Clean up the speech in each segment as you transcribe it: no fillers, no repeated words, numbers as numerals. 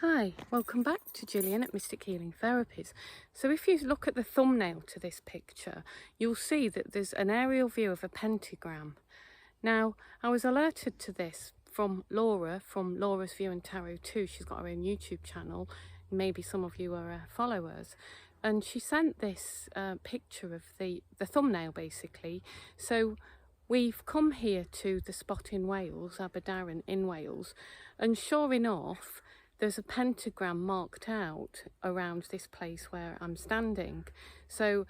Hi, welcome back to Gillian at Mystic Healing Therapies. So if you look at the thumbnail to this picture, you'll see that there's an aerial view of a pentagram. Now, I was alerted to this from Laura, from Laura's View and Tarot too. She's got her own YouTube channel. Maybe some of you are followers. And she sent this picture of the thumbnail basically. So we've come here to the spot in Wales, Aberdaron in Wales, and sure enough, there's a pentagram marked out around this place where I'm standing. So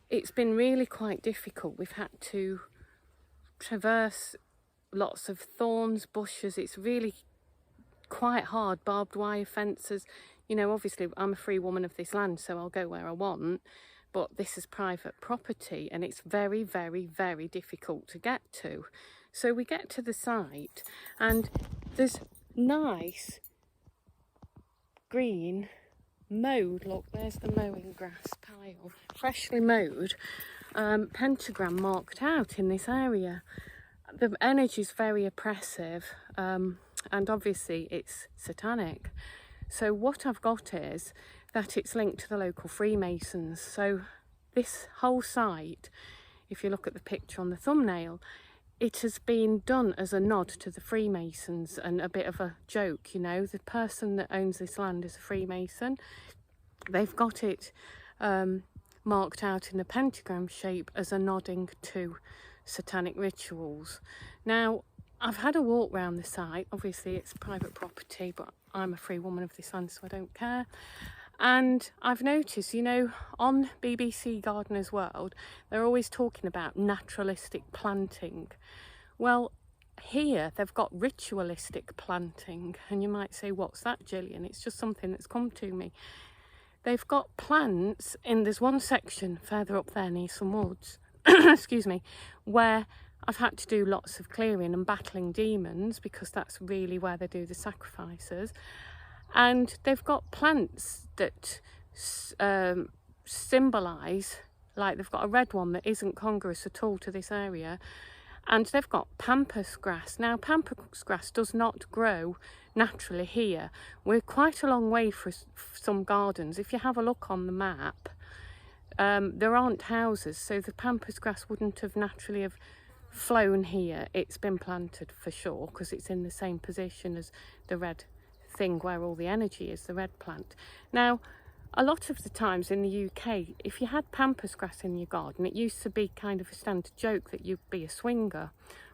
it's been really quite difficult. We've had to traverse lots of thorns, bushes. It's really quite hard, barbed wire fences. You know, obviously I'm a free woman of this land, so I'll go where I want. But this is private property and it's very, very, very difficult to get to. So we get to the site and there's nice green mowed, look, there's the mowing grass pile, freshly mowed, pentagram marked out in this area. The energy is very oppressive, and obviously it's satanic. So what I've got is that it's linked to the local Freemasons. So this whole site, if you look at the picture on the thumbnail, it has been done as a nod to the Freemasons and a bit of a joke, you know. The person that owns this land is a Freemason. They've got it marked out in a pentagram shape as a nodding to satanic rituals. Now, I've had a walk round the site. Obviously, it's private property, but I'm a free woman of this land, so I don't care. And I've noticed, you know, on BBC Gardener's World, they're always talking about naturalistic planting. Well, here they've got ritualistic planting. And you might say, what's that, Gillian? It's just something that's come to me. They've got plants in, there's one section further up there near some woods, excuse me, where I've had to do lots of clearing and battling demons because that's really where they do the sacrifices. And they've got plants that symbolise, like they've got a red one that isn't congruous at all to this area, and they've got pampas grass. Now, pampas grass does not grow naturally here. We're quite a long way for some gardens. If you have a look on the map, there aren't houses, so the pampas grass wouldn't have naturally have flown here. It's been planted for sure because it's in the same position as the red thing where all the energy is, the red plant. Now, a lot of the times in the UK, if you had pampas grass in your garden, it used to be kind of a standard joke that you'd be a swinger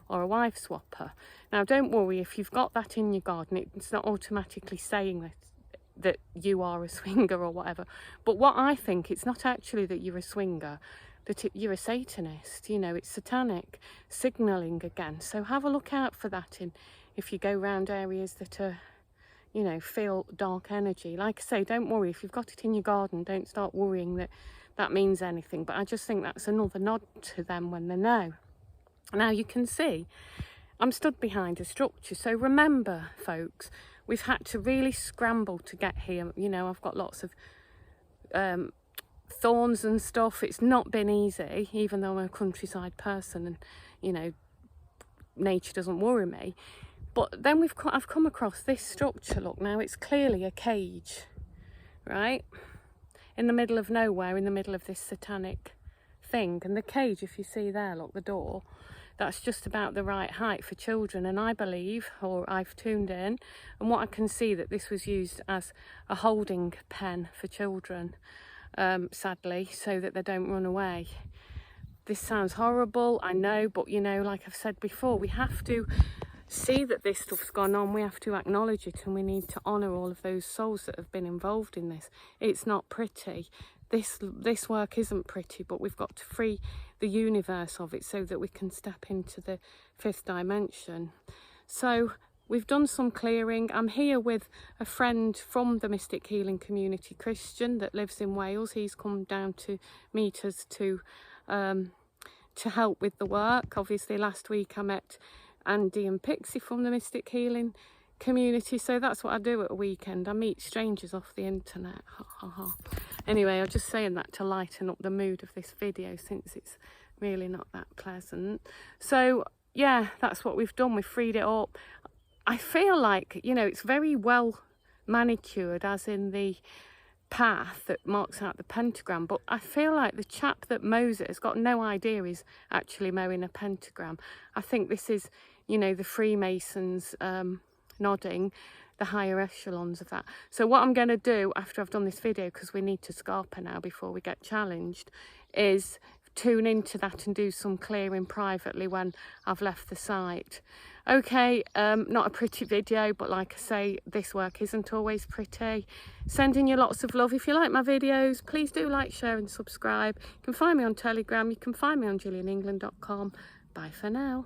or a wife swapper. Now, don't worry, if you've got that in your garden, it's not automatically saying that you are a swinger or whatever. But what I think, it's not actually that you're a swinger, that you're a Satanist. You know, it's satanic signalling again. So have a look out for that if you go around areas that are, you know, feel dark energy. Like I say, don't worry, if you've got it in your garden, don't start worrying that that means anything. But I just think that's another nod to them when they know. Now, you can see I'm stood behind a structure. So remember, folks, we've had to really scramble to get here. You know, I've got lots of thorns and stuff. It's not been easy, even though I'm a countryside person and, you know, nature doesn't worry me. But then I've come across this structure. Look, now it's clearly a cage, right? In the middle of nowhere, in the middle of this satanic thing. And the cage, if you see there, look, the door, that's just about the right height for children. And I believe, or I've tuned in, and what I can see that this was used as a holding pen for children, sadly, so that they don't run away. This sounds horrible, I know, but you know, like I've said before, we have to see that this stuff's gone on. We have to acknowledge it, and we need to honour all of those souls that have been involved in this. It's not pretty. This work isn't pretty, but we've got to free the universe of it so that we can step into the fifth dimension. So we've done some clearing. I'm here with a friend from the Mystic Healing Community, Christian, that lives in Wales. He's come down to meet us to help with the work. Obviously, last week I met Andy and Pixie from the Mystic Healing Community, so that's what I do at a weekend. I meet strangers off the internet. Anyway, I'm just saying that to lighten up the mood of this video, since it's really not that pleasant. So yeah, that's what we've done. We've freed it up. I feel like, you know, it's very well manicured, as in the path that marks out the pentagram, but I feel like the chap that mows it has got no idea he's actually mowing a pentagram. I think this is, you know, the Freemasons nodding, the higher echelons of that. So what I'm going to do after I've done this video, because we need to scarper now before we get challenged, is tune into that and do some clearing privately when I've left the site. Okay, not a pretty video, but like I say, this work isn't always pretty. Sending you lots of love. If you like my videos, please do like, share and subscribe. You can find me on Telegram. You can find me on gillianengland.com. Bye for now.